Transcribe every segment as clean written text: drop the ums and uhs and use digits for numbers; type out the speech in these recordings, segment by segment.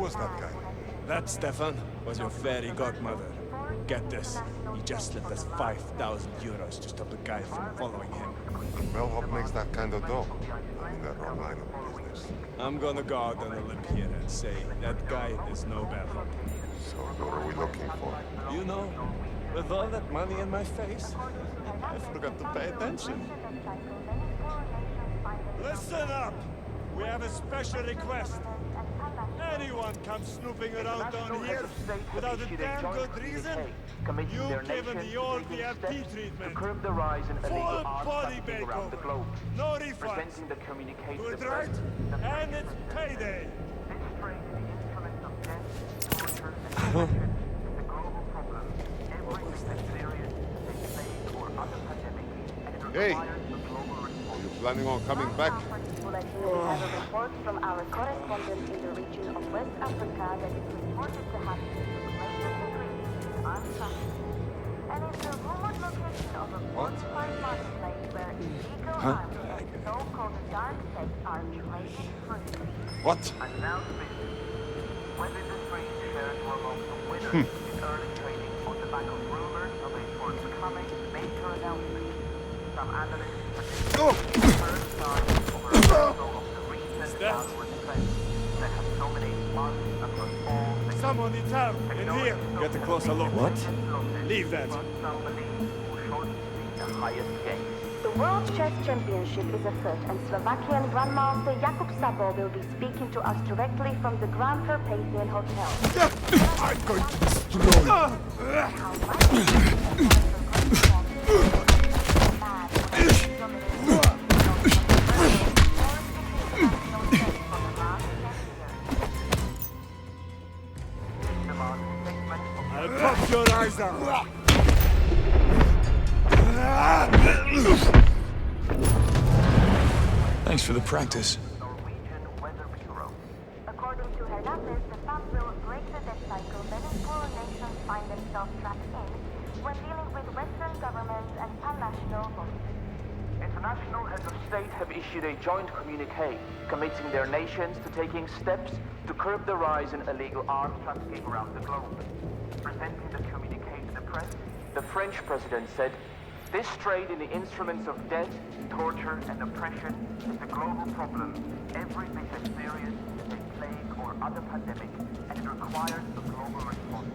was that guy? That, Stefan, was your fairy godmother. Get this. He just slipped us 5,000 euros to stop a guy from following him. Bellhop makes that kind of dough. I'm in the wrong line of business. I'm gonna go out on a limb here and say that guy is no bellhop. So what are we looking for? You know, with all that money in my face, I forgot to pay attention. Listen up! We have a special request. Anyone comes snooping around down here without a damn good reason, you give him the old VIP treatment. Full body makeover. No refunds. Good right? And it's payday. Hey! Are you planning on coming back? We have a report from our correspondent in the region of West Africa that is reported to have seen a greater increase in armed trafficking. And it's a rumored location of a fortified marketplace where illegal arms and so-called dark states are traded freely. What? Announcement. Whether the trade shares were among the winners in early trading on the back of rumors of a forthcoming major announcement. Some analysts predict the first time of a reversal of the recent downward trend that has dominated markets across all sectors. Someone in town, in here. Get a closer look. What? Leave that. Some believe who should see the highest gains. The World Chess Championship is afoot, and Slovakian Grandmaster Jakub Sabo will be speaking to us directly from the Grand Carpathian Hotel. I'm going to destroy you! I'll pop your eyes out. Thanks for the practice. Norwegian Weather Bureau. According to Hernandez, the fund will break the debt cycle many poor nations find themselves trapped in when dealing with Western governments and pan-national bodies. International heads of state have issued a joint communique committing their nations to taking steps to curb the rise in illegal arms trafficking around the globe. Presenting the communique to the press, the French president said, "This trade in the instruments of death, torture, and oppression is a global problem, every bit as serious as a plague or other pandemic, and it requires a global response."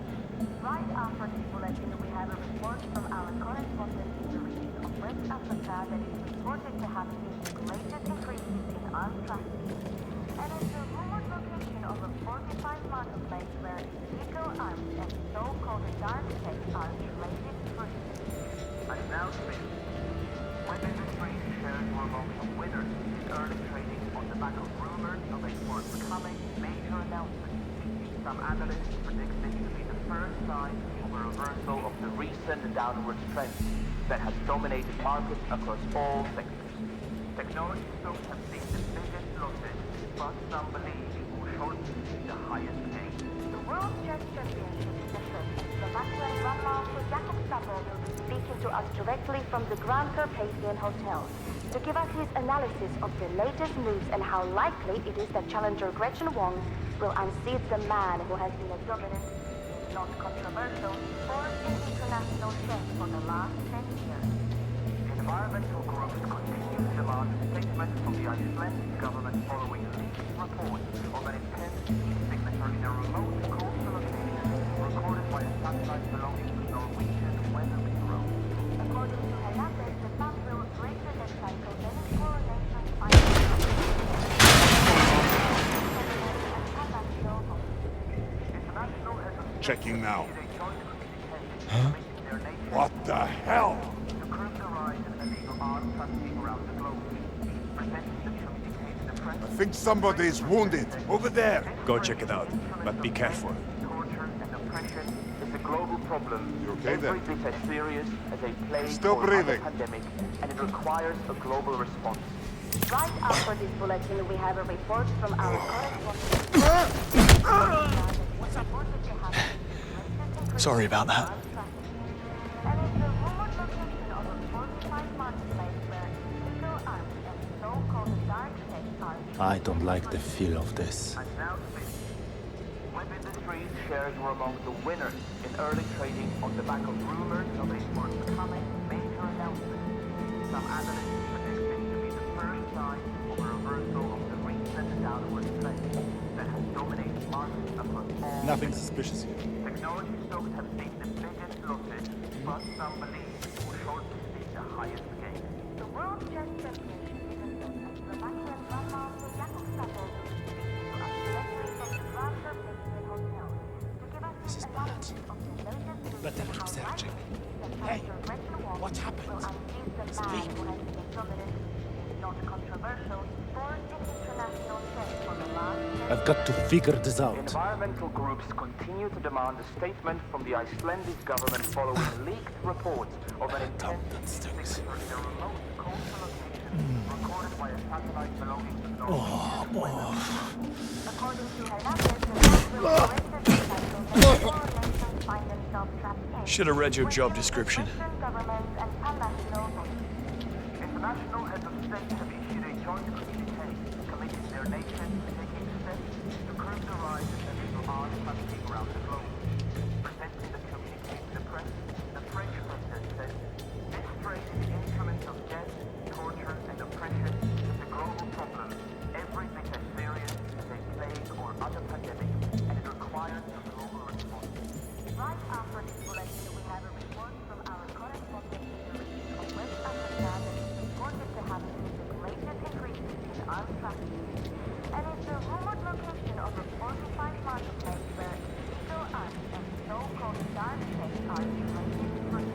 Right after this bulletin, we have a report from our correspondent in the region of West Africa that is reported to have seen the greatest increases in armed trafficking. And it's a rumored location of a fortified marketplace where illegal arms and so-called dark states are traded freely. Announcement. Whether the trade shares were among the winners in early trading on the back of rumors of a forthcoming major announcement. Some analysts predict this to be the first sign of a reversal of the recent downward trend that has dominated markets across all sectors. Technology stocks have seen the biggest losses, but some believe it will shortly see the highest gains. The World Chess Championship is afoot, and Slovakian Grandmaster Jakub Sabo will be speaking to us directly from the Grand Carpathian Hotel to give us his analysis of the latest moves and how likely it is that challenger Gretchen Wong will unseat the man who has been a dominant, not controversial, force in international chess for the last 10 years. Environmental groups continue to demand a statement from the Icelandic government following a leaked report of an intense heat signature in a remote coastal location recorded by a satellite belonging to the Norwegian Weather Bureau. According to Hernandez, the fund will break the debt cycle many poor nations find themselves in. Checking now. Huh? What the hell? I think somebody is wounded. Over there. Go check it out, but be careful. Torture and oppression is a global problem. You okay every then? bit as serious as a plague Still or breathing. other pandemic, and it requires a global response. Right after this bulletin, we have a report from our correspondent. Sorry about that. And it's a rumored location of a fortified marketplace where illegal arms and so-called dark states are I don't like the feel of this. announcement. Industries shares were among the winners in early trading on the back of rumors of a forthcoming major announcement. Some analysts predict this to be the first sign of a reversal of the recent downward trend that has dominated markets across all. Nothing suspicious here. Technology stocks have seen the biggest losses, but some believe will shortly see the highest gain. The World Chess Championship is a Slovakian grandmaster Jakub Sapol to us directly from the Grandeur Pavilion Hotel to give us This is an bad. analysis of the latest news Better and keep how searching. likely Hey, Senator Gretchen Walker what happened? will unseat the It's man leak. who has been dominant in not controversial sport in international chess for the last 10 I've got to figure this out. Environmental groups continue to demand a statement from the Icelandic government following leaked reports of an intense signature in a remote coastal location recorded by a satellite belonging to the Norwegian weather. According to Hernandez, the man will break the cycle that foreign nations find themselves trapped in. Should have read your when job dealing with description. Western governments and pan-national International heads of state have issued a joint communique committing their nations to taking steps to curb the rise of illegal arms trafficking around the globe. Presenting the communique to the press, the French president said, "This trade in instruments of death, torture, and oppression is a global problem, every bit as serious as a plague or other pandemic, and it requires a global response." Right after this bulletin, we have a report from our correspondent in the region of West Africa that is reported to have seen the greatest increases in arms trafficking, and is the rumored location of a fortified marketplace where illegal arms and so-called dark tech are traded free.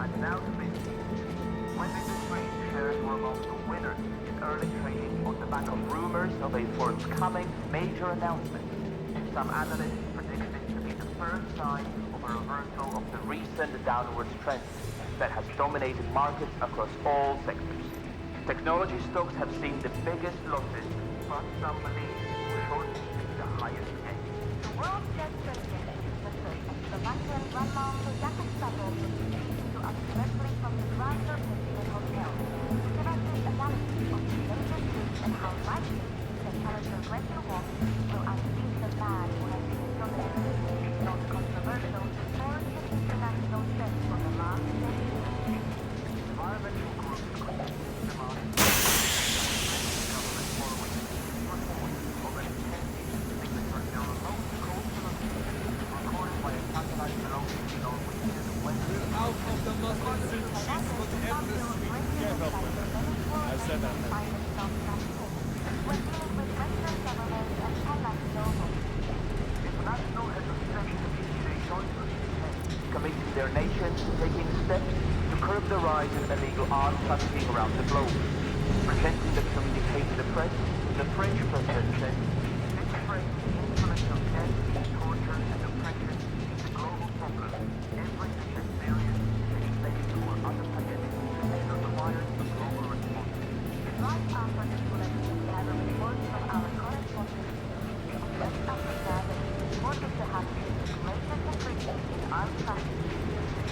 And now to business. When Industries shares were among the winners in early trading on the back of rumors of a forthcoming major announcement. Some analysts predict this to be the first sign of a reversal of the recent downward trend that has dominated markets across all sectors. Technology stocks have seen the biggest losses, but some believe will shortly see the highest gain. The World Chess Championship is the first Slovakian grandmaster Jakub Sapol to us directly from the Grandeur Pavilion Hotel to give us his analysis of the latest news and how likely that Senator Gretchen Walker will unseat the man who has been dominating in not controversial sport in international chess for the last 10 years. Environmental groups continue to demand government following reports of an intense signature in a remote coastal location recorded by a satellite belonging to the Norwegian weather. Out of the Muslims and cheats what endless we can get up with. I said that. When dealing with Western governments and pan-national International heads of state have issued a joint communique committing their nations to taking steps to curb the rise in illegal arms trafficking around the globe. Presenting the communique to the press, the French president said, "This trade in instruments of death, torture, and oppression is a global problem, every bit as serious as a plague or other pandemic, and it requires a global response." Right after this bulletin, we have a report from our correspondent in the region of West Africa that is reported to have seen the greatest increases in arms trafficking,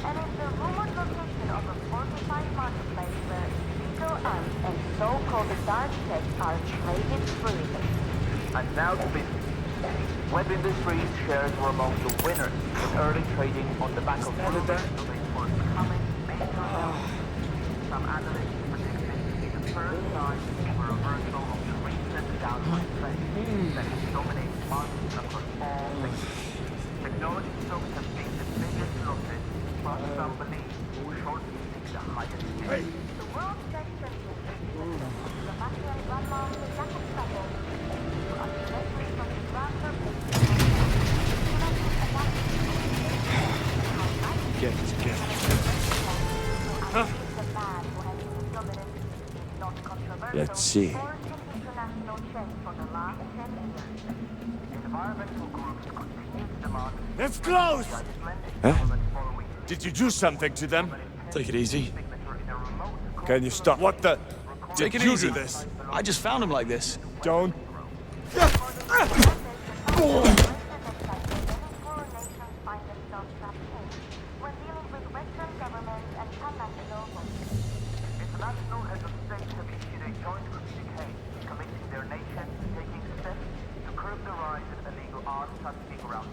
and is the rumored location of a fortified marketplace where illegal arms and so-called dark tech are traded freely. And now to business. Web Industries shares were among the winners in early trading on the back of rumors of a forthcoming major announcement. Some analysts predict this to be the first sign of a reversal of the recent downward trend that has dominated markets across all sectors. Technology stocks have seen the biggest losses, but some believe will shortly see the highest gain. The World Chess Championship is the Slovakian grandmaster Jakub Sapol to us directly from the Grandeur Pavilion Hotel to give us his analysis of the latest news and how likely Get it together. the man who has been dominant in not controversial Let's see. sport in international chess for the last 10 years. Environmental groups continue to demand It's closed! Huh? Did you do something to them? Take it easy. Can you stop? What the? Take it Did you easy. do this? I just found him like this. Don't. International heads of state have issued a joint communique committing their nations to taking steps to curb the rise in illegal arms trafficking around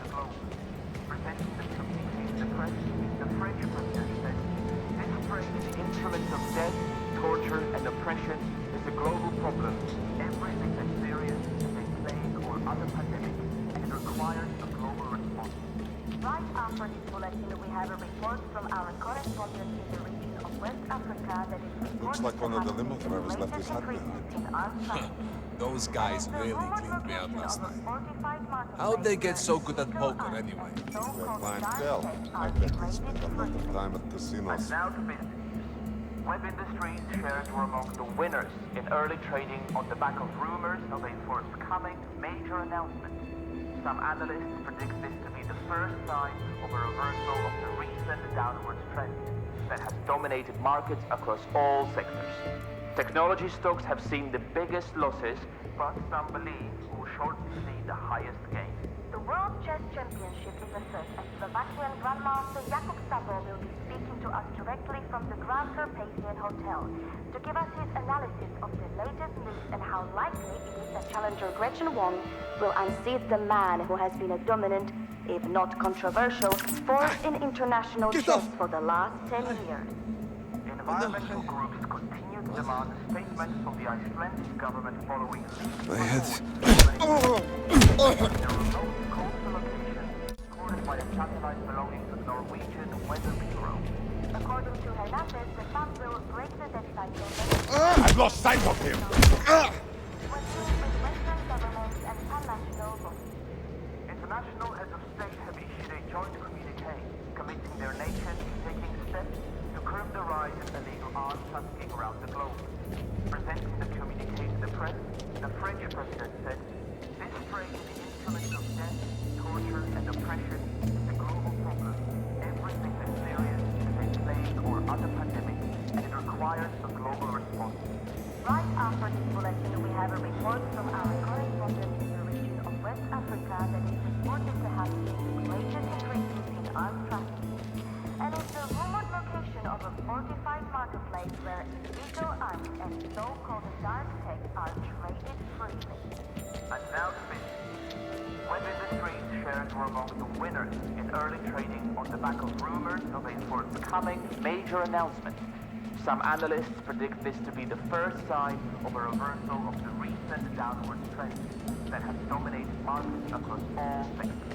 have a report from our correspondent in the region of West Africa that is Looks like one of the limo drivers left his hat behind. Those guys really cleaned me out last night. How'd they get so good at poker anyway? Their clientele. I bet they spent a lot of time at casinos. Now to business. Web Industries shares were among the winners in early trading on the back of rumors of a forthcoming major announcement. Some analysts predict this to be the first sign of a reversal of the recent downward trend that has dominated markets across all sectors. Technology stocks have seen the biggest losses, but some believe will shortly see the highest gains. The World Chess Championship is afoot, and Slovakian Grandmaster Jakub Sabo will be speaking to us directly from the Grand Carpathian Hotel to give us his analysis of the latest news and how likely it is that challenger Gretchen Wong will unseat the man who has been a dominant, if not controversial, force in international chess for the last 10 years. Environmental groups continue to demand a statement from the Icelandic government following My head. recorded by a satellite belonging to the Norwegian Weather Bureau. According to Hernandez, the sun will break the death cycle I've lost sight of him! when dealing with Western governments and pan-national bodies. International heads of state have issued a joint communique committing their nations to taking steps to curb the rise in illegal arms trafficking around the globe. Presenting the communique to the press, the French president said, "This trade in the instruments of death, torture, and oppression is a global problem. Everything is serious is a plague or other pandemic, and it requires a global response." Right after this bulletin, we have a report from our correspondent in the region of West Africa that is reported to have seen the greatest increases in arms trafficking, and is the rumored location of a fortified marketplace where illegal arms and so-called dark tech are traded freely. And now to business. Web Industries shares were among the winners in early trading on the back of rumors of a forthcoming major announcement. Some analysts predict this to be the first sign of a reversal of the recent downward trend that has dominated markets across all sectors.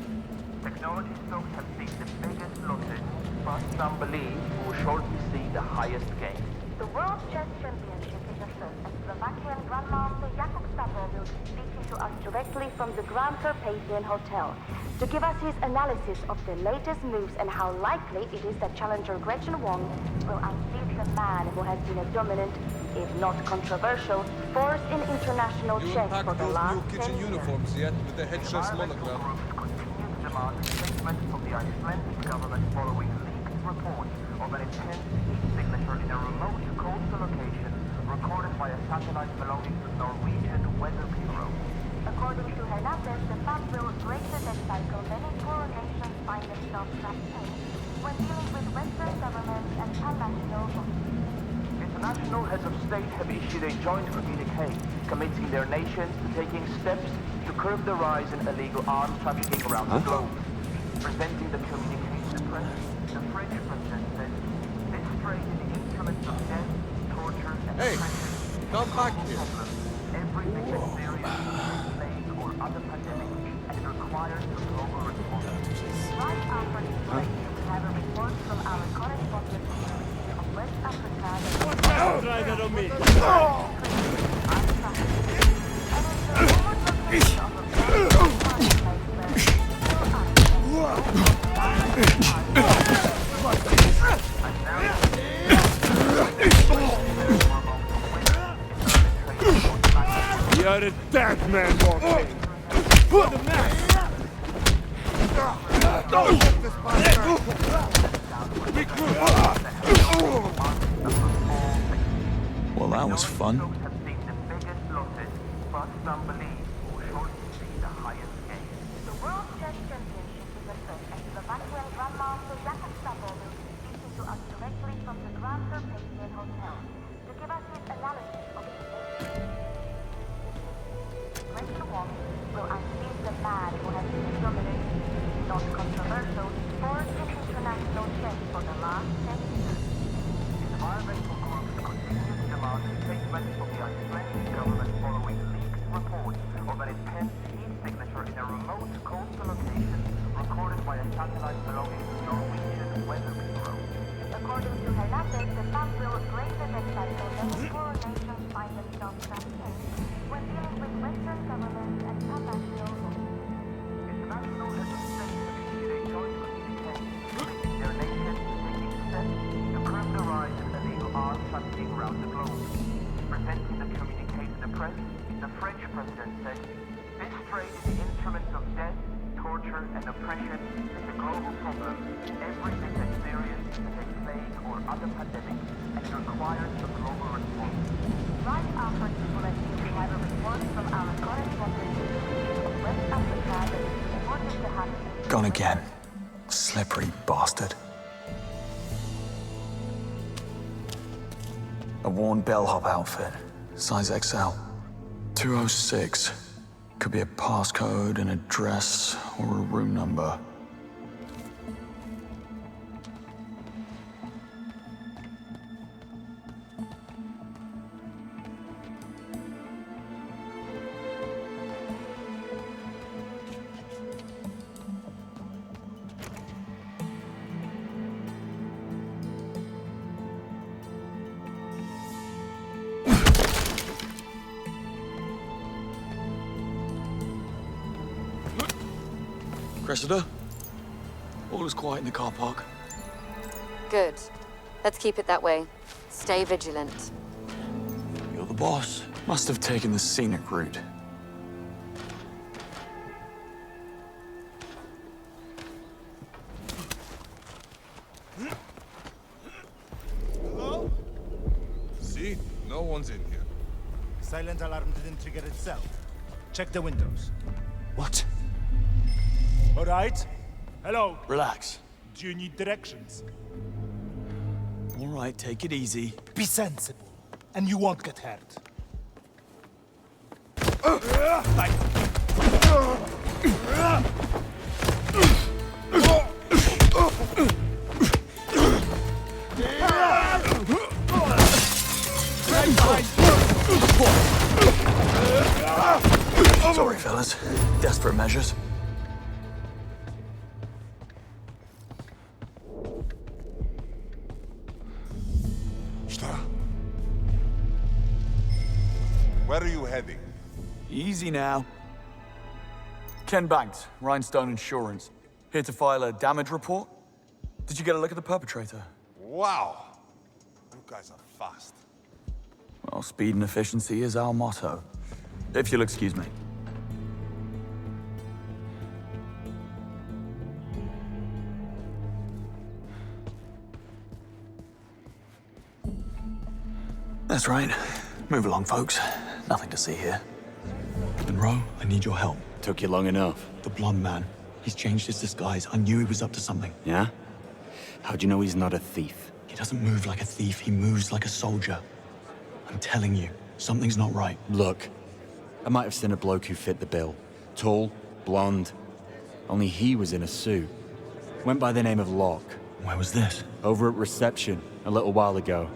Technology stocks have seen the biggest losses, but some believe will shortly see the highest gains. The World Chess Championship is afoot, and Slovakian Grandmaster Jakub Sabo will be speaking to us directly from the Grand Carpathian Hotel to give us his analysis of the latest moves and how likely it is that challenger Gretchen Wong will unseat the man who has been a dominant, if not controversial, force in international You chess unpacked for the those last new 10 kitchen years. uniforms yet with the headshirt's Environmental monogram? groups continue to demand a statement from the Icelandic government following leaked reports of an intense heat signature in a remote coastal location recorded by a satellite belonging to the Norwegian Weather Bureau. According to Hernandez, the fund will break the death cycle many poorer nations find themselves trapped in when dealing with Western governments and pan-national bodies. International heads of state have issued a joint communique committing their nations to taking steps to curb the rise in illegal arms trafficking around the globe. Presenting the communique to the press, the French president said, "This trade in the instruments of death, torture, and Hey, oppression come back here. problem. Everything is serious, plague or other pandemic, and it requires a global response." Right after this bulletin, we have a report from our correspondent in the region of West Africa that Try that on me. and is the rumored location of a fortified marketplace where illegal arms and so-called dark You're a dead man walking. For the mess. Well, that was fun. Have seen the biggest losses, but some believe will shortly see the highest gains. The World Chess Championship is afoot, and Slovakian Grandmaster Jakub Sabo will be speaking to us directly from the Grand Carpathian Hotel to give us his analysis of the Gretchen Wong will unseat the man who has been a dominant, not controversial, force in international chess for the last 10 years. Environmental groups continue to demand a statement from the Icelandic government following leaked reports of an intense heat signature in a remote coastal location recorded by a satellite belonging to the Norwegian Weather Later, the pump will break the death cycle, then poor nations find themselves trapped in when dealing with Western governments and pan-national laws. International heads of state have issued a joint communique accusing their nations taking steps to curb the rise of illegal arms trafficking around the globe. Presenting the communique to the press, the French president said, "This trade is the instrument of death, torture, and oppression is a global problem. Everything that's serious is a plague or other pandemic, and it requires a global response." Right after the bulletin, we have a report from our correspondent in the region of West Africa that is reported to have Gone again. Slippery bastard. A worn bellhop outfit. Size XL. 206. Could be a passcode, an address, or a room number. Cressida? All is quiet in the car park. Good. Let's keep it that way. Stay vigilant. You're the boss. Must have taken the scenic route. Hello? See? No one's in here. Silent alarm didn't trigger itself. Check the windows. What? All right? Hello. Relax. Do you need directions? All right, take it easy. Be sensible, and you won't get hurt. Sorry, fellas. Desperate measures. Where are you heading? Easy now. Ken Banks, Rhinestone Insurance. Here to file a damage report. Did you get a look at the perpetrator? Wow. You guys are fast. Well, speed and efficiency is our motto. If you'll excuse me. That's right. Move along, folks. Nothing to see here. Monroe, I need your help. Took you long enough. The blonde man. He's changed his disguise. I knew he was up to something. Yeah? How'd you know he's not a thief? He doesn't move like a thief. He moves like a soldier. I'm telling you, something's not right. Look, I might have seen a bloke who fit the bill. Tall, blonde. Only he was in a suit. Went by the name of Locke. Where was this? Over at reception, a little while ago.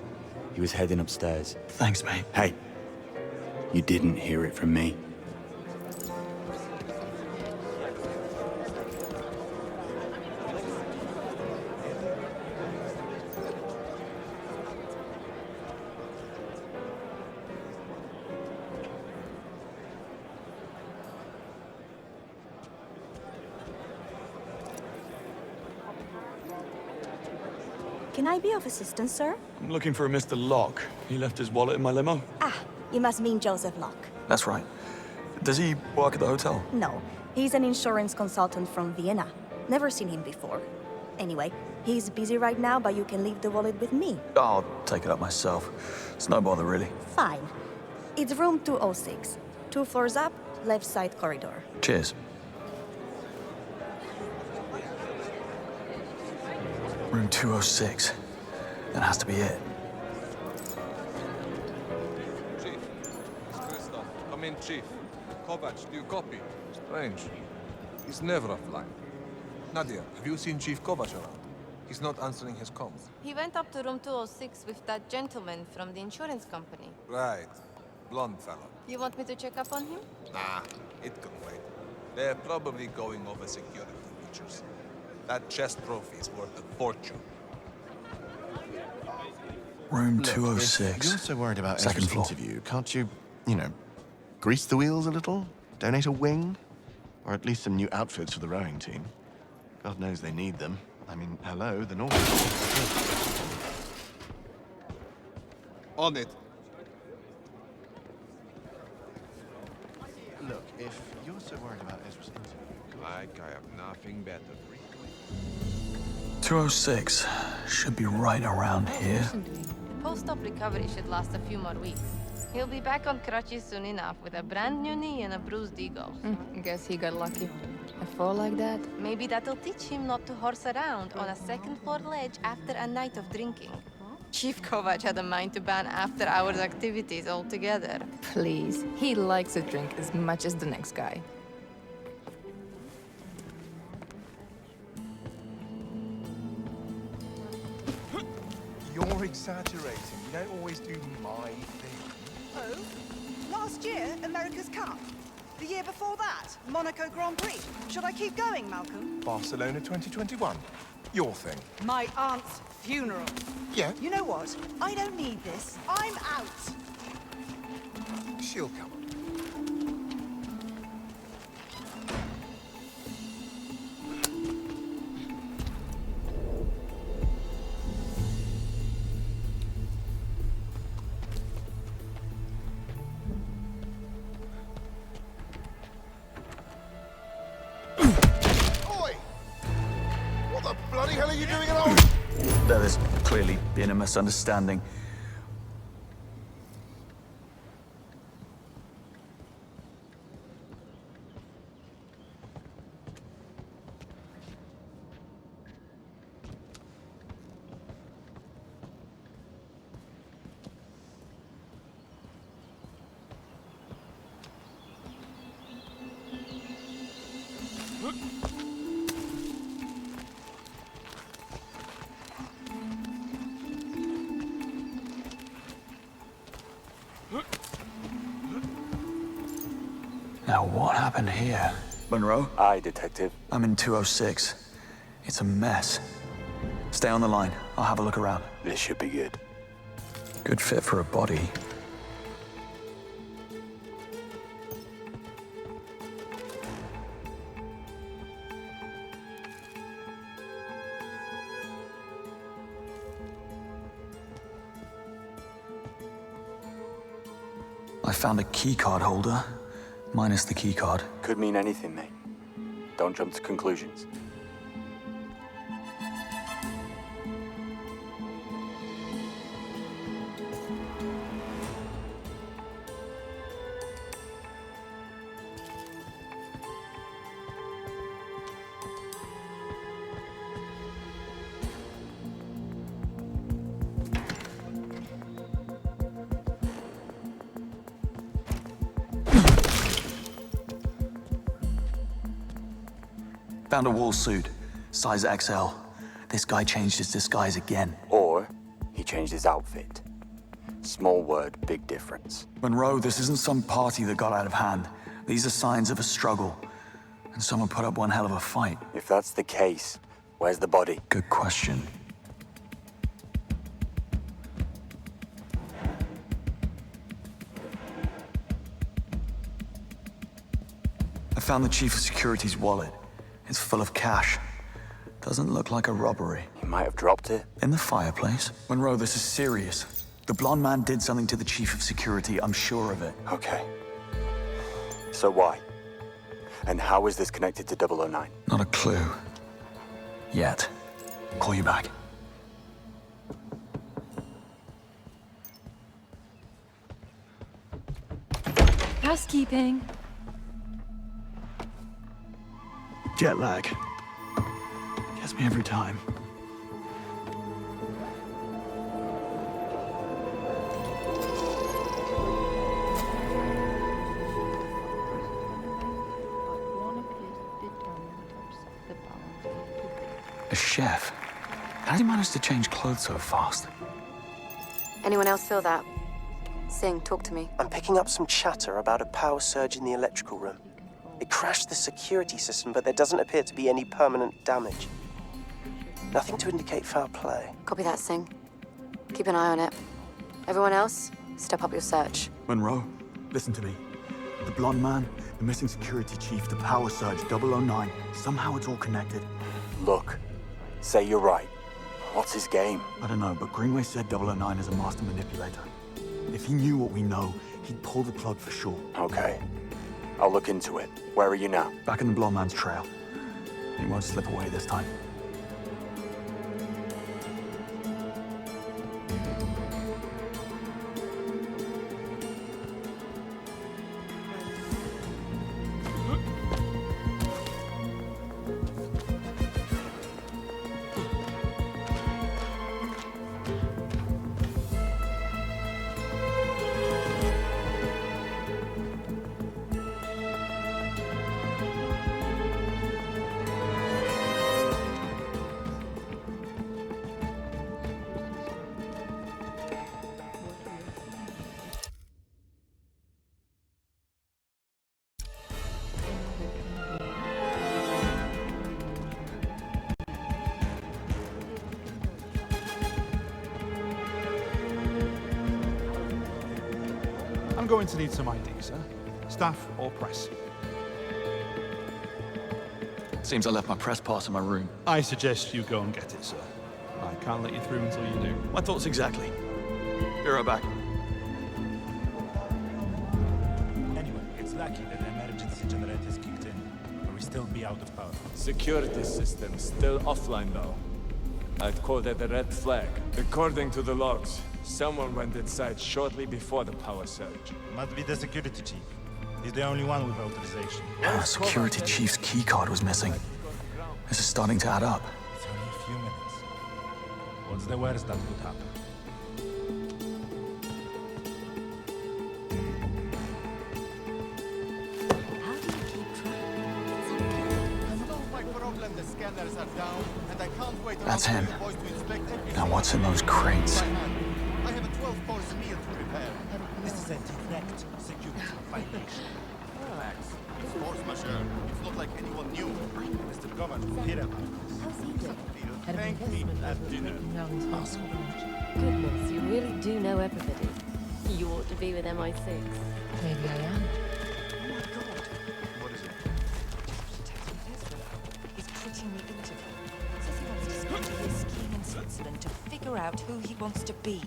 He was heading upstairs. Thanks, mate. Hey, you didn't hear it from me. Can I be of assistance, sir? I'm looking for a Mr. Locke. He left his wallet in my limo. Ah, you must mean Joseph Locke. That's right. Does he work at the hotel? No, he's an insurance consultant from Vienna. Never seen him before. Anyway, he's busy right now, but you can leave the wallet with me. I'll take it up myself. It's no bother, really. Fine. It's room 206. 2 floors up, left side corridor. Cheers. Room 206. That has to be it. Chief, it's Christoph. Come in, Chief. Kovac, do you copy? Strange. He's never offline. Nadia, have you seen Chief Kovac around? He's not answering his comms. He went up to room 206 with that gentleman from the insurance company. Right. Blonde fellow. You want me to check up on him? Nah, it can wait. They're probably going over security features. That chess trophy is worth a fortune. Room Look, 206. if you're so worried about Second Ezra's floor. interview, can't you, grease the wheels a little? Donate a wing? Or at least some new outfits for the rowing team? God knows they need them. I mean, hello, the North. On it. Look, if you're so worried about Ezra's interview... Like I have nothing better. 206. Should be right around here. Post-op recovery should last a few more weeks. He'll be back on crutches soon enough with a brand new knee and a bruised ego. Guess he got lucky. A fall like that? Maybe that'll teach him not to horse around on a second-floor ledge after a night of drinking. Chief Kovac had a mind to ban after-hours activities altogether. Please. He likes a drink as much as the next guy. You're exaggerating. You don't always do my thing. Oh? Last year, America's Cup. The year before that, Monaco Grand Prix. Should I keep going, Malcolm? Barcelona 2021. Your thing. My aunt's funeral. Yeah? You know what? I don't need this. I'm out. She'll come. Bloody hell are you doing at all? There's clearly been a misunderstanding. Now, what happened here? Monroe? Aye, Detective. I'm in 206. It's a mess. Stay on the line. I'll have a look around. This should be good. Good fit for a body. I found a keycard holder, minus the keycard. Could mean anything, mate. Don't jump to conclusions. Found a wool suit, size XL. This guy changed his disguise again. Or he changed his outfit. Small word, big difference. Monroe, this isn't some party that got out of hand. These are signs of a struggle. And someone put up one hell of a fight. If that's the case, where's the body? Good question. I found the Chief of Security's wallet. It's full of cash. Doesn't look like a robbery. He might have dropped it. In the fireplace? Monroe, this is serious. The blonde man did something to the Chief of Security, I'm sure of it. Okay. So why? And how is this connected to 009? Not a clue. Yet. Call you back. Housekeeping. Jet lag. Gets me every time. A chef? How did he manage to change clothes so fast? Anyone else feel that? Singh, talk to me. I'm picking up some chatter about a power surge in the electrical room. It crashed the security system, but there doesn't appear to be any permanent damage. Nothing to indicate foul play. Copy that, Singh. Keep an eye on it. Everyone else, step up your search. Monroe, listen to me. The blonde man, the missing security chief, the power surge, 009. Somehow it's all connected. Look, say you're right. What's his game? I don't know, but Greenway said 009 is a master manipulator. If he knew what we know, he'd pull the plug for sure. Okay. I'll look into it. Where are you now? Back in the blonde man's trail. He won't slip away this time. I'm going to need some ID, sir. Staff or press? Seems I left my press pass in my room. I suggest you go and get it, sir. I can't let you through until you do. My thoughts exactly. Be right back. Anyway, it's lucky that the emergency generators kicked in, or we'd still be out of power. Security system still offline though. I'd call that a red flag. According to the logs, someone went inside shortly before the power surge. Must be the security chief. He's the only one with authorization. The security chief's keycard was missing. This is starting to add up. It's only a few minutes. What's the worst that could happen? That's him. Now what's in those crates? I have a 12-course meal to prepare. This is a direct security violation. Relax. It's force majeure. It's not like anyone knew. Mr. Kovac will hear about this. How's he doing? Thank me at dinner. Asshole. Goodness, you really do know everybody. You ought to be with MI6. Maybe I am. Oh my god. What is it? He's quitting the interview. Says he wants to spend a year skiing in Switzerland to figure out who he wants to be.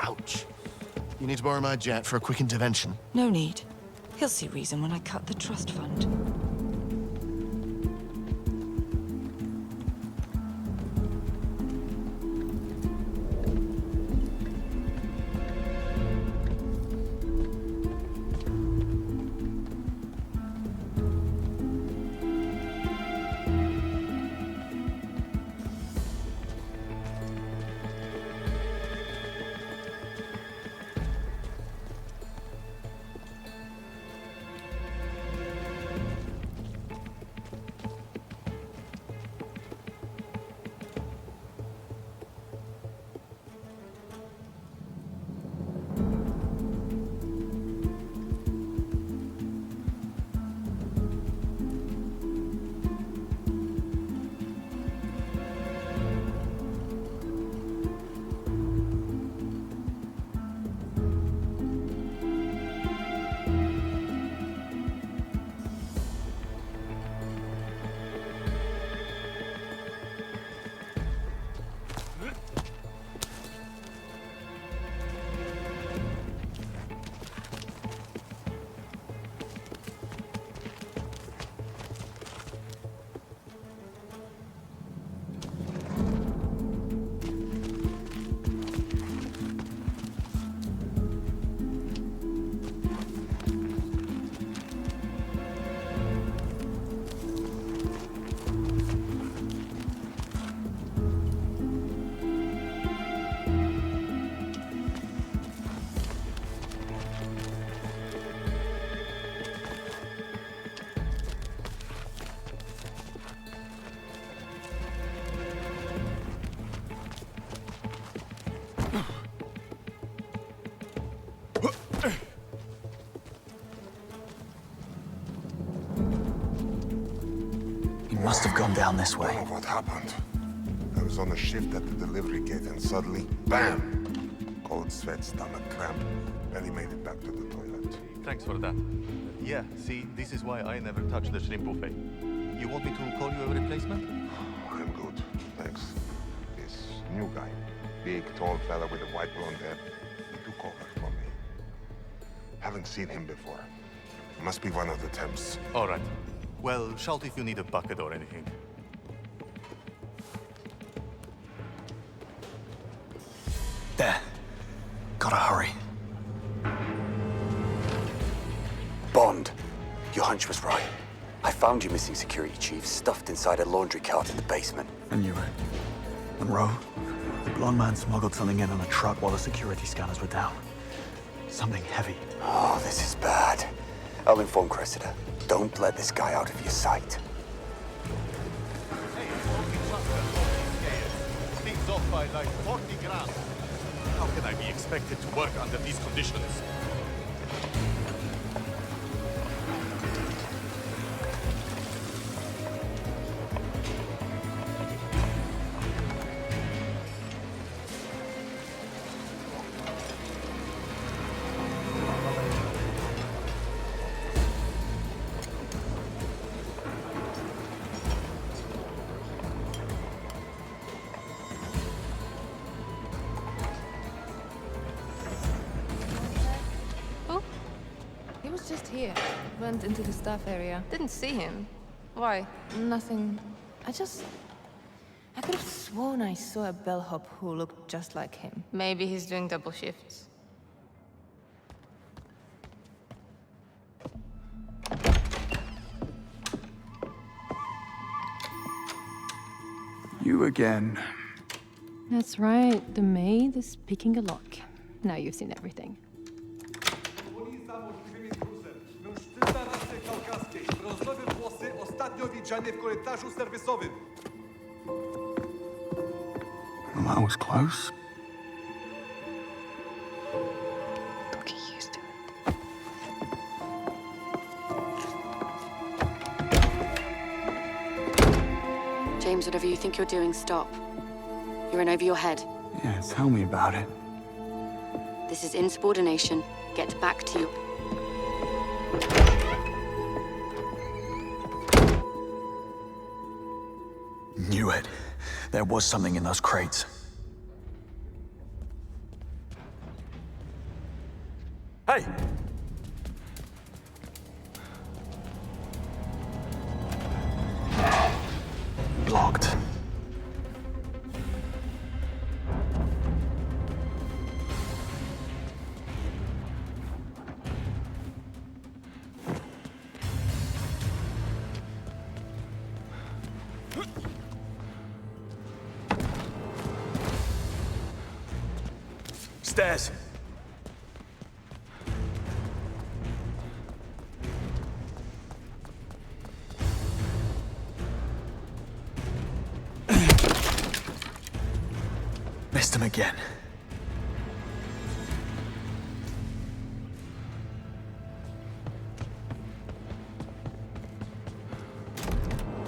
Ouch. You need to borrow my jet for a quick intervention. No need. He'll see reason when I cut the trust fund. He must have gone down this way. What happened? A was on a shift at the delivery gate and suddenly, BAM! Cold sweat, stomach cramp. Barely made it back to the toilet. Thanks for that. Yeah, see, this is why I never touch the shrimp buffet. You want me to call you a replacement? I'm good, thanks. This new guy, big, tall fella with a white blonde hair, he took over from me. Haven't seen him before. Must be one of the temps. All right. Well, shout if you need a bucket or anything. There. Gotta hurry. Bond, your hunch was right. I found your missing security chief stuffed inside a laundry cart in the basement. I knew it. Monroe, the blonde man smuggled something in on a truck while the security scanners were down. Something heavy. Oh, this is bad. I'll inform Cressida. Don't let this guy out of your sight. Things off by like 40 grand. How can I be expected to work under these conditions? He was just here. Went into the staff area. Didn't see him. Why? Nothing. I could have sworn I saw a bellhop who looked just like him. Maybe he's doing double shifts. You again. That's right. The maid is picking a lock. Now you've seen everything. Well, that was close. Don't get used to it. James, whatever you think you're doing, stop. You're in over your head. Yeah, tell me about it. This is insubordination. Get back to you. Knew it. There was something in those crates. Hey! Blocked. Stairs. Missed him again.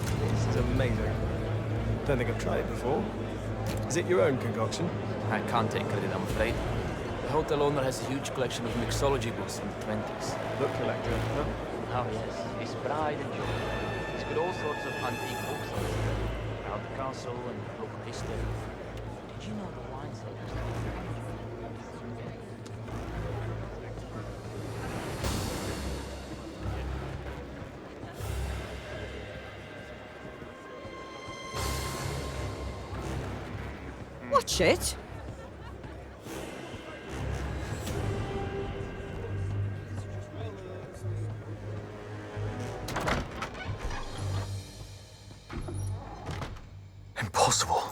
This is amazing. Don't think I've tried it before. Is it your own concoction? I can't take credit, I'm afraid. The hotel owner has a huge collection of mixology books from the 20s. Book collector, huh? Oh, yes. His pride and joy. He's got all sorts of antique books on display. About the castle and local history. Did you know the wine cellars? Watch it. Impossible.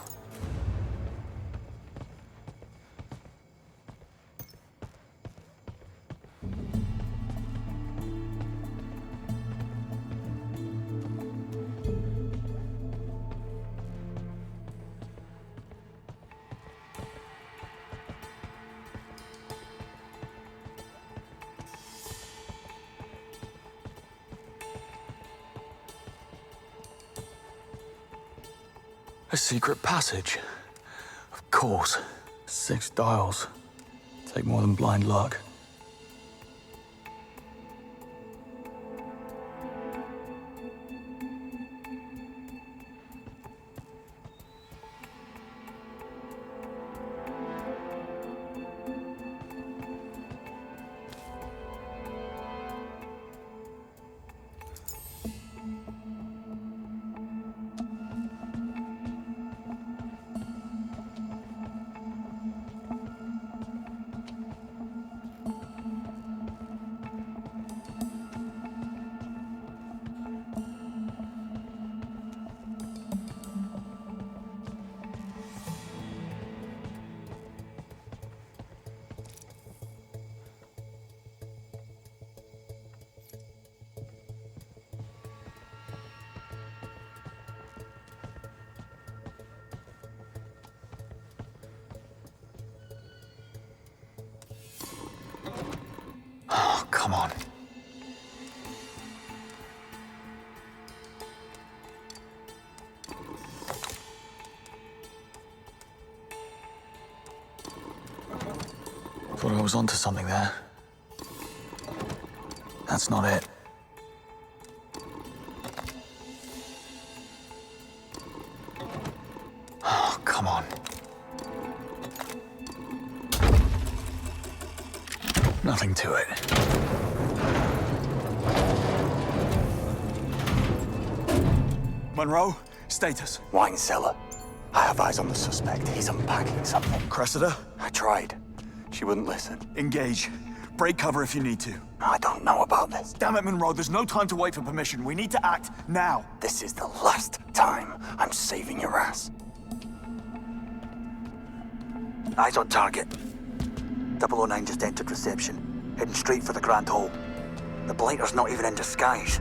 A secret passage. Of course. 6 dials. Take more than blind luck. Oh, come on. Thought I was onto something there. That's not it. Oh, come on. Nothing to it. Monroe, status. Wine cellar. I have eyes on the suspect. He's unpacking something. Cressida? I tried. She wouldn't listen. Engage. Break cover if you need to. I don't know about this. Damn it, Monroe, there's no time to wait for permission. We need to act now. This is the last time I'm saving your ass. Eyes on target. 009 just entered reception, heading straight for the Grand Hall. The blighter's not even in disguise.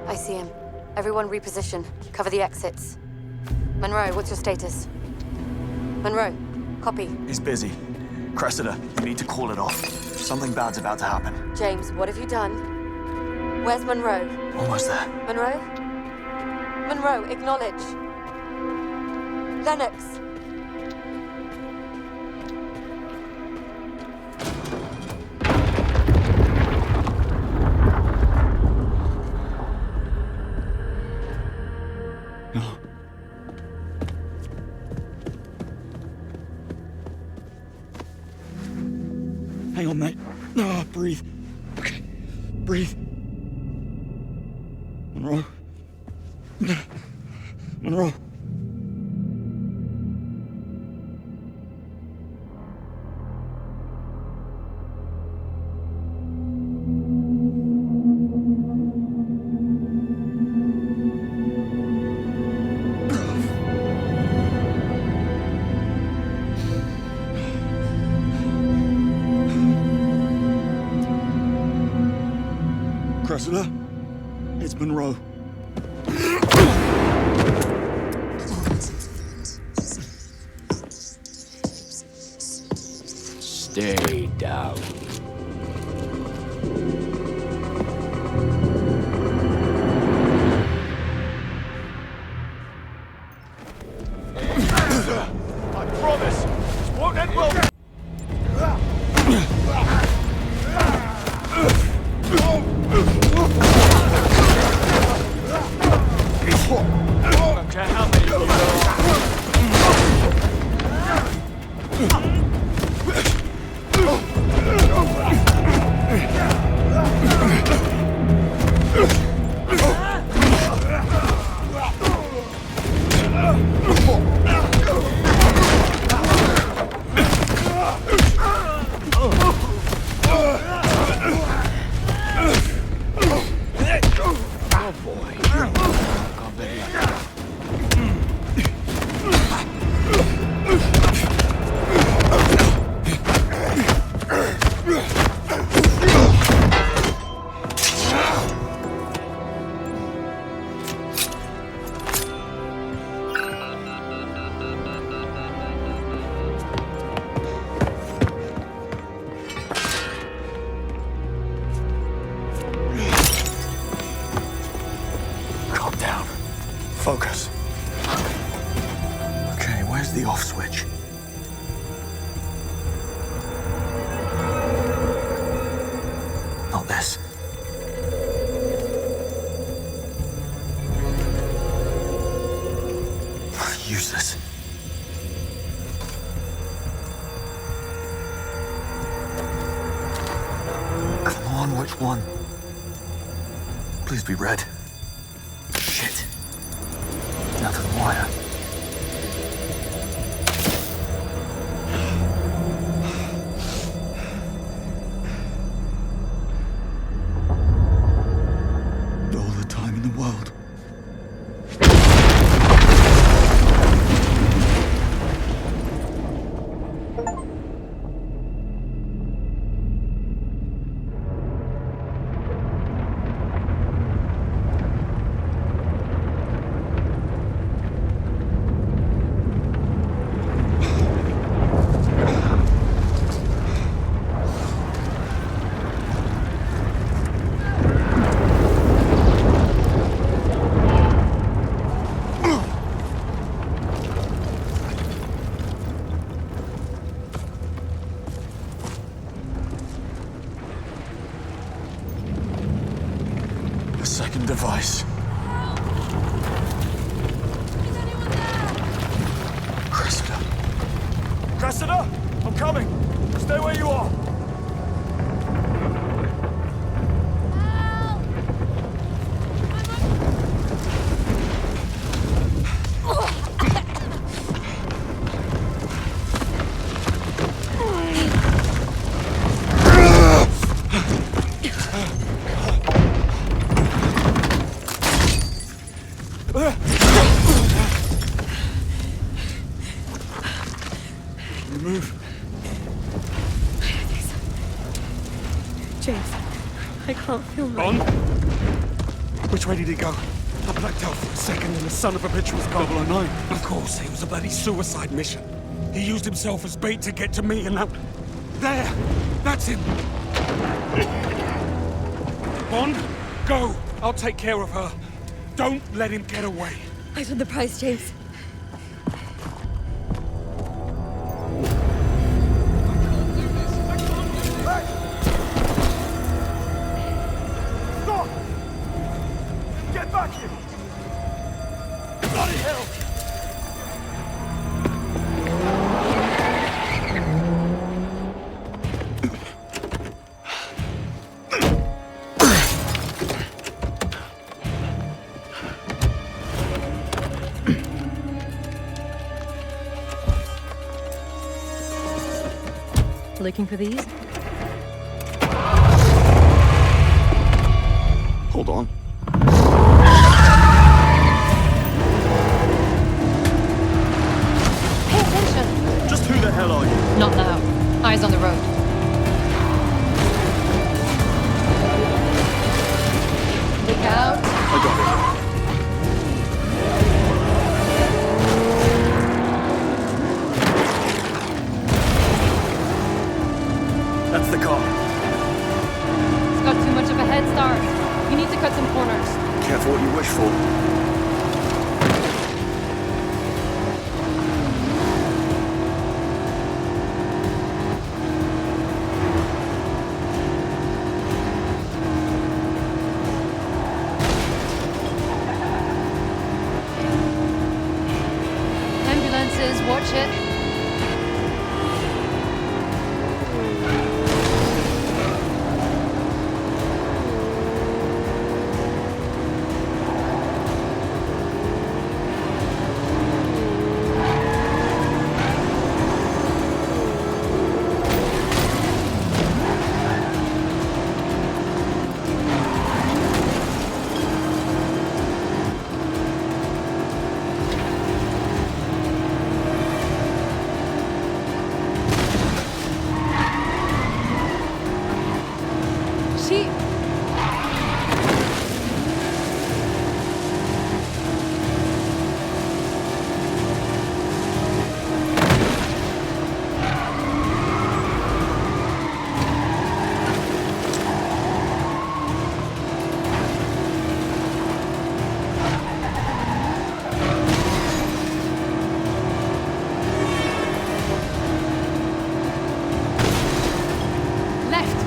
I see him. Everyone reposition. Cover the exits. Monroe, what's your status? Monroe, copy. He's busy. Cressida, you need to call it off. Something bad's about to happen. James, what have you done? Where's Monroe? Almost there. Monroe? Monroe, acknowledge. Lennox! No. Hang on, mate. No, breathe. Okay. Breathe. Monroe. Monroe. Cressida, it's Monroe. Stay down. I promise, this won't end well. Okay, how many of you Calm down. Focus. Okay, where's the off switch? Not this. Useless. Come on, which one? Please be red. Shit. Nothing wire. All the time in the world. The second device. Cressida. Cressida, I'm coming. Stay where you are. Move. James, I can't feel my... Bond? Which way did he go? I blacked out for a second and the son of a bitch was gone. 009. Of course, he was a bloody suicide mission. He used himself as bait to get to me and that... There! That's him! Bond, go! I'll take care of her. Don't let him get away. I want the prize, James. Stop! Get back here! Bloody hell! Looking for these? Hold on. Pay attention! Just who the hell are you? Not now. Eyes on the road. car. It's got too much of a head start. You need to cut some corners. Careful what you wish for. Ambulances, watch it.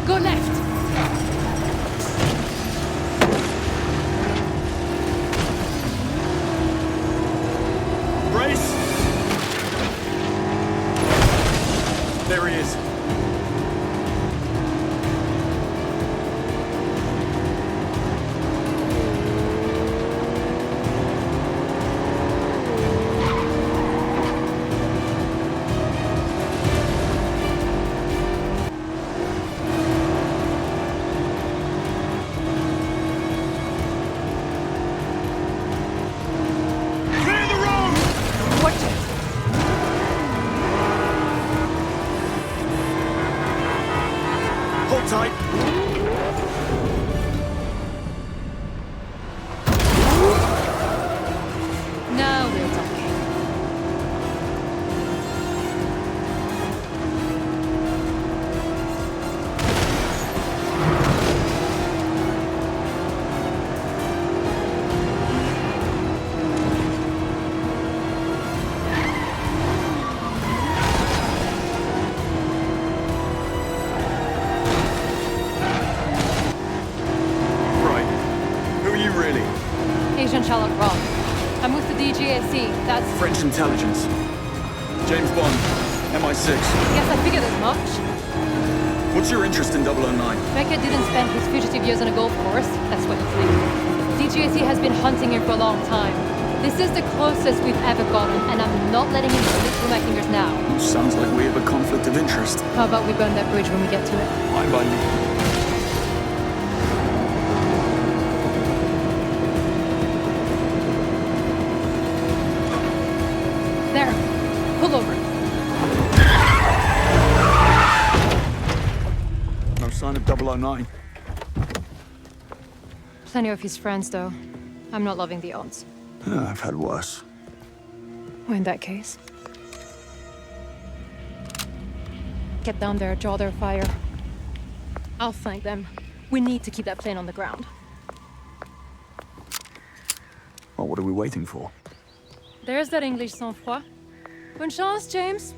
Go left! Brace! There he is. Hold tight. Now we're talking. Agent Charlotte Roth. I'm with the DGAC. That's French intelligence. James Bond, MI6. Guess I figured as much. What's your interest in 009? Beckett didn't spend his fugitive years on a golf course. That's what you think. DGAC has been hunting him for a long time. This is the closest we've ever gotten, and I'm not letting him slip through my fingers now. Sounds like we have a conflict of interest. How about we burn that bridge when we get to it? Fine by me. There. Pull over. No sign of 009. Plenty of his friends, though. I'm not loving the odds. I've had worse. Well, in that case. Get down there, draw their fire. I'll flank them. We need to keep that plane on the ground. Well, what are we waiting for? There's that English sang-froid. Bonne chance, James.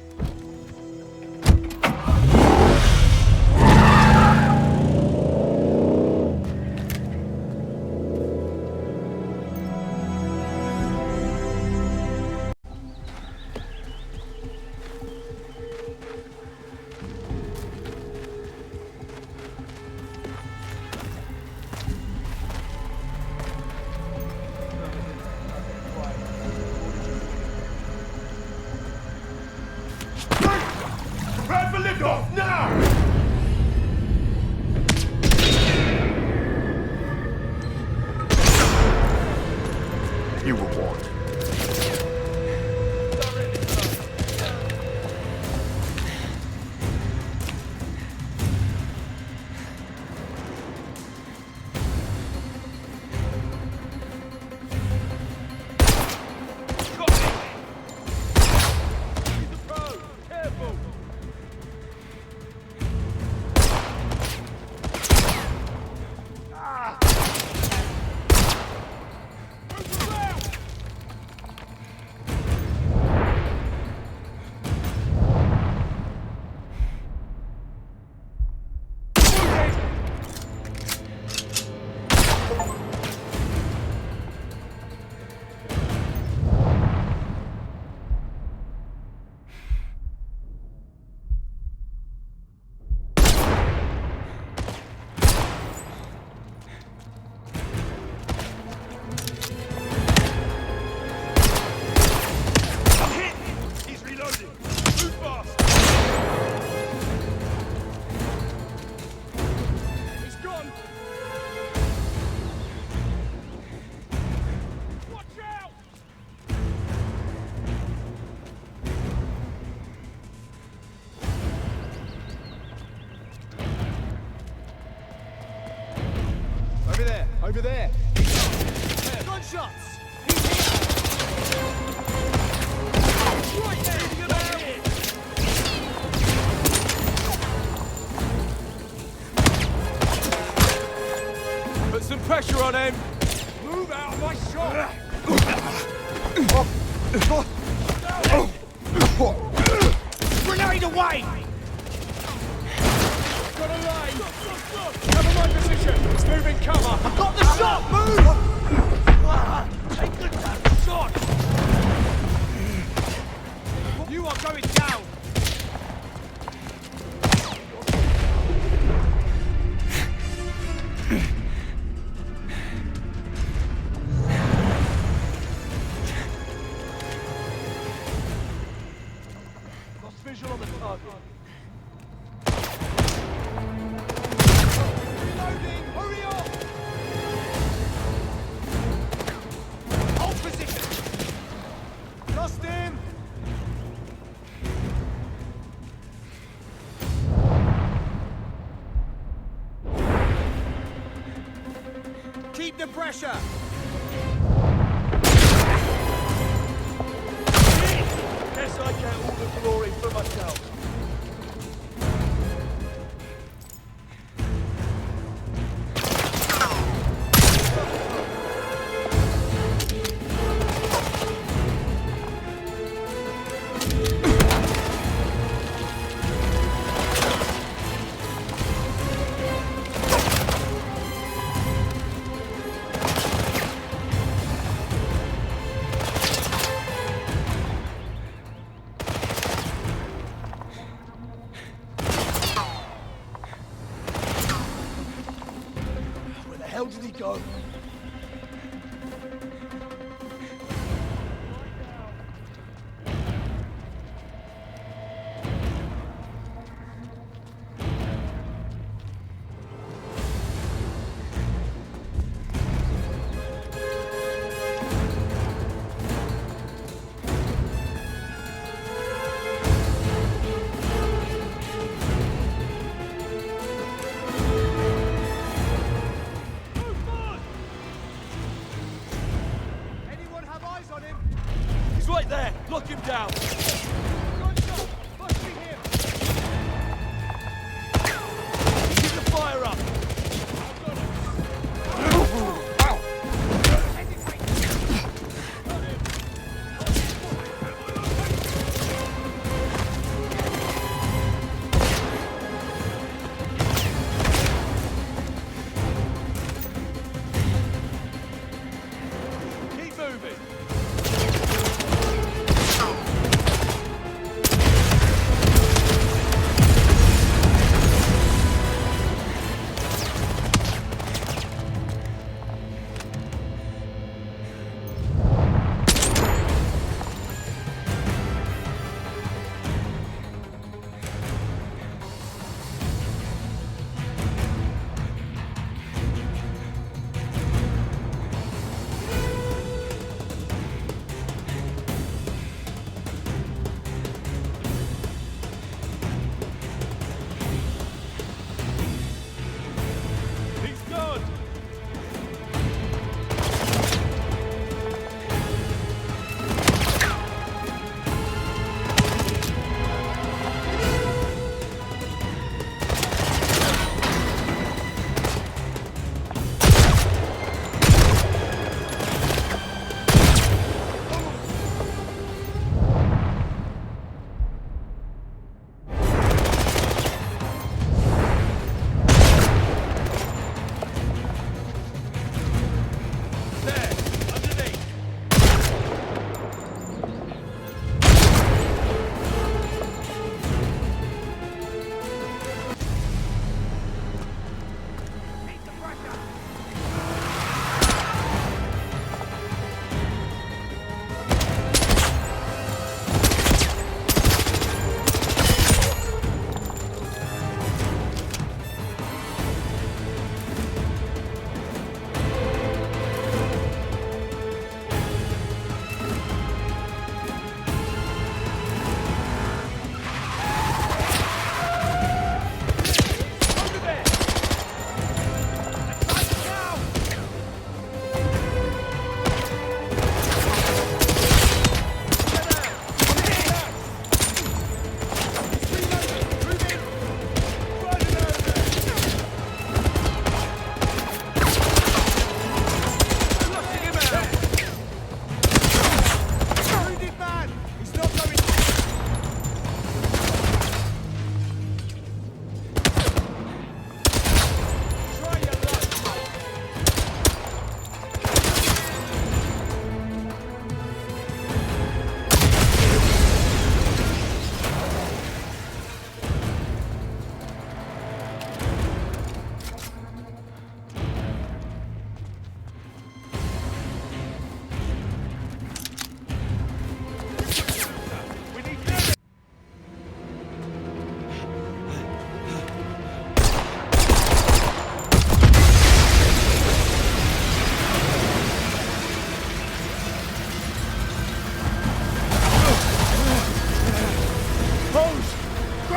Prepare for liftoff, now! You were warned. Over there! Gunshots! Right there! Get out here! Put some pressure on him! Move out of my shot! Grenade away! Got a line! Cover my position! It's moving cover! I've got the shot! Move! Take the damn shot! You are going down! Lost visual on the target. Reloading! Hurry up! Hold position! Lost him! Keep the pressure! Guess I get all the glory for myself. Where the hell did he go?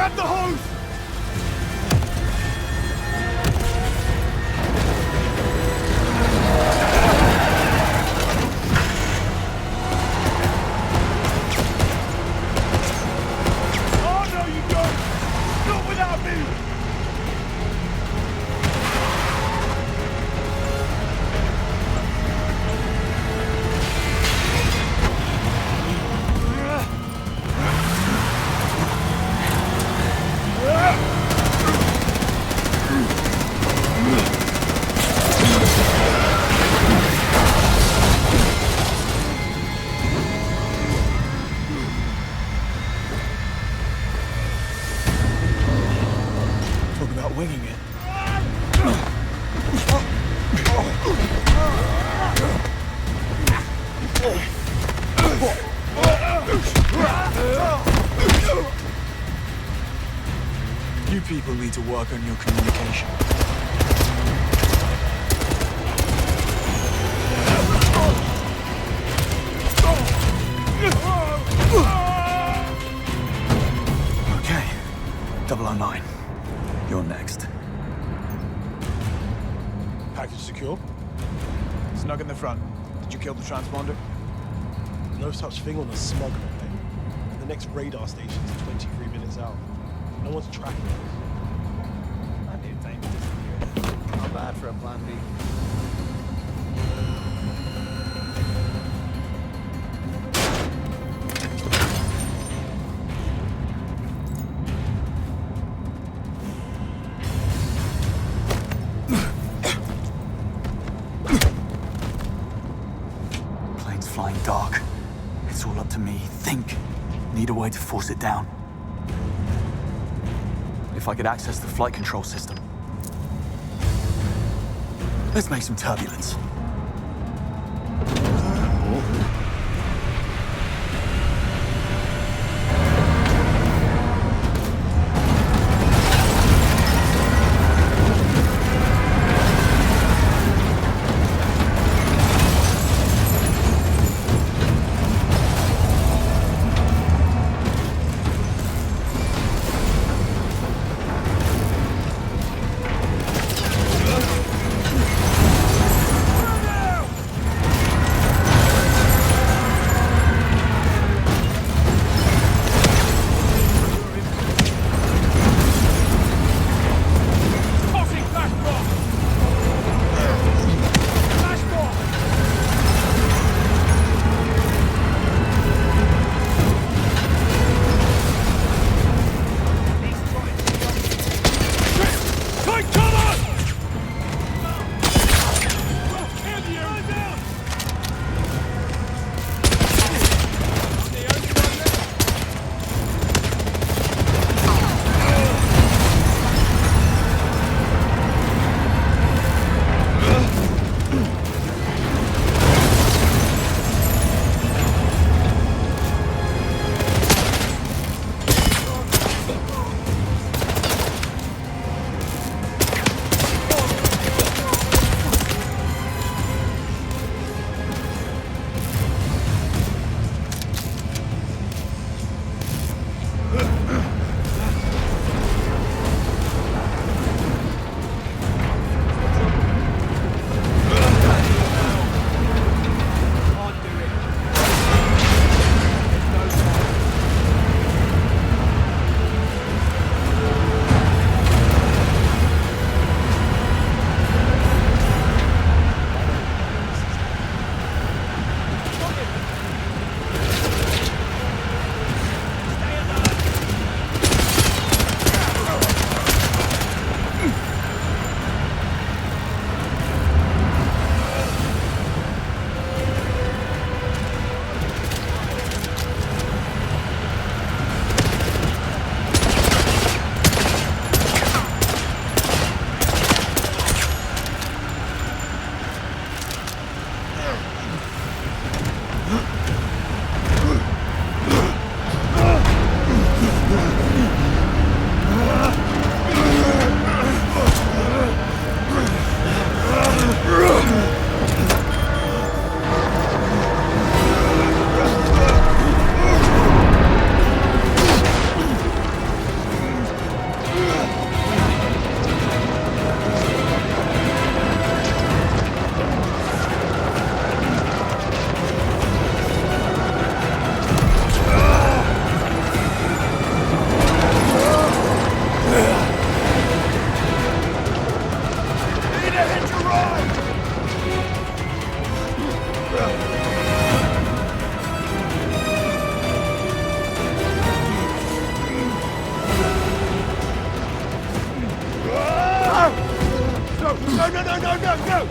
Grab the hose! Oh, no, you don't! Not without me! Talk about winging it. You people need to work on your communication. Okay, 009. You're next. Package secure? Snug in the front. Did you kill the transponder? No such thing on a smuggler plane. The next radar station is 23 minutes out. No one's tracking us. I knew things disappeared. Not bad for a plan B. Plane's flying dark. It's all up to me. Think. Need a way to force it down. If I could access the flight control system. Let's make some turbulence. No, no, no, no, no, no!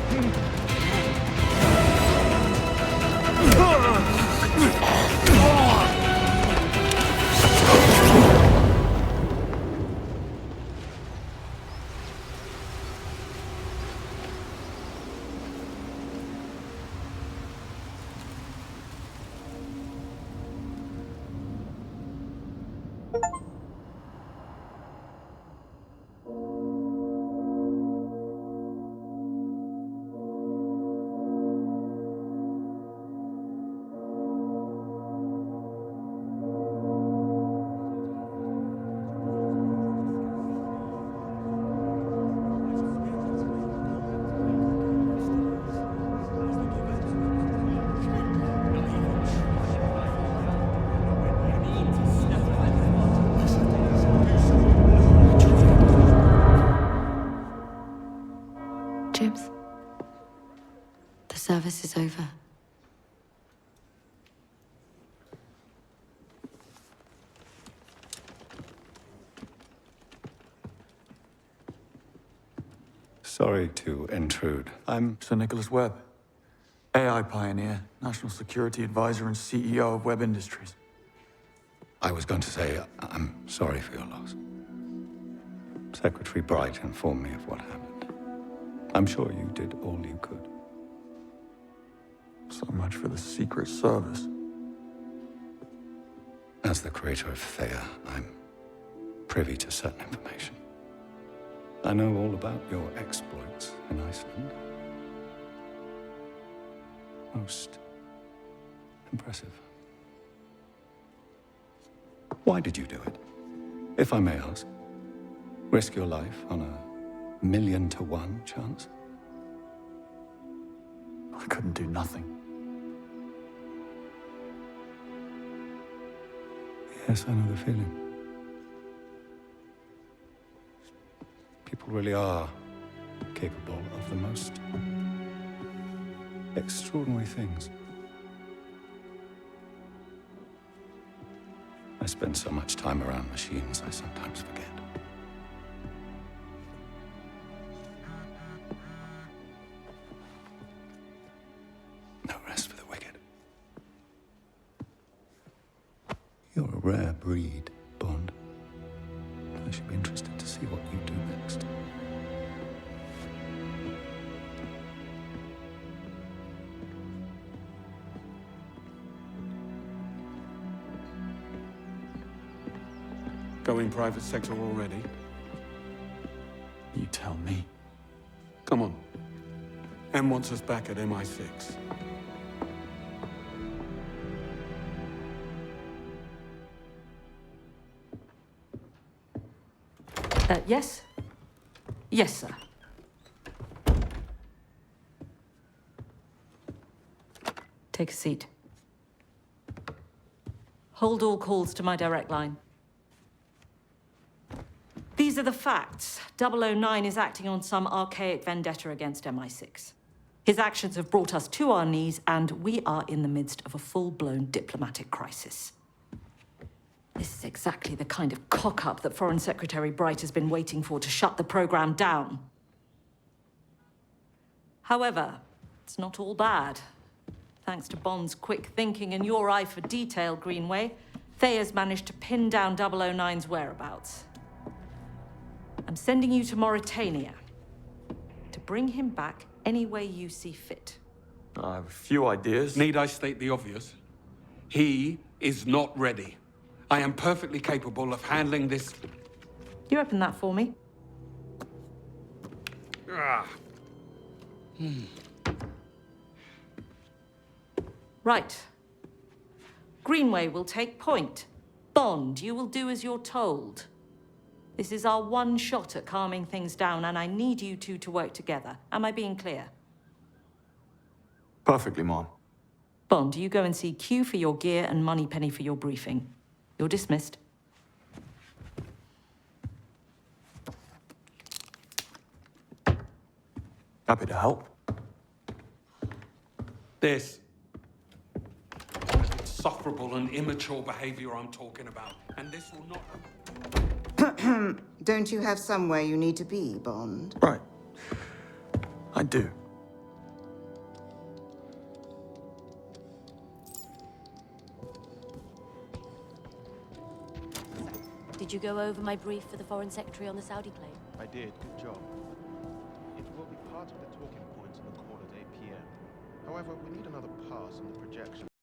James, the service is over. Sorry to intrude. I'm Sir Nicholas Webb, AI pioneer, national security advisor, and CEO of Webb Industries. I was going to say, I'm sorry for your loss. Secretary Bright informed me of what happened. I'm sure you did all you could. So much for the Secret Service. As the creator of Thea, I'm privy to certain information. I know all about your exploits in Iceland. Most impressive. Why did you do it? If I may ask. Risk your life on a 1,000,000 to 1 chance? I couldn't do nothing. Yes, I know the feeling. People really are capable of the most extraordinary things. I spend so much time around machines, I sometimes forget. No rest for the wicked. You're a rare breed, Bond. I should be interested to see what you do next. Going private sector already? You tell me. Come on. M wants us back at MI6. Yes? Yes, sir. Take a seat. Hold all calls to my direct line. These are the facts. 009 is acting on some archaic vendetta against MI6. His actions have brought us to our knees, and we are in the midst of a full-blown diplomatic crisis. This is exactly the kind of cock-up that Foreign Secretary Bright has been waiting for to shut the program down. However, it's not all bad. Thanks to Bond's quick thinking and your eye for detail, Greenway, Thea's managed to pin down 009's whereabouts. I'm sending you to Mauritania to bring him back any way you see fit. I have a few ideas. Need I state the obvious? He is not ready. I am perfectly capable of handling this. You open that for me? Right. Greenway will take point. Bond, you will do as you're told. This is our one shot at calming things down, and I need you two to work together. Am I being clear? Perfectly, Mom. Bond, you go and see Q for your gear and Moneypenny for your briefing. You're dismissed. Happy to help. This insufferable and immature behavior I'm talking about, and this will not. Don't you have somewhere you need to be, Bond? Right. I do. Did you go over my brief for the Foreign Secretary on the Saudi claim? I did. Good job. It will be part of the talking points in the call at 8 p.m. However, we need another pass on the projection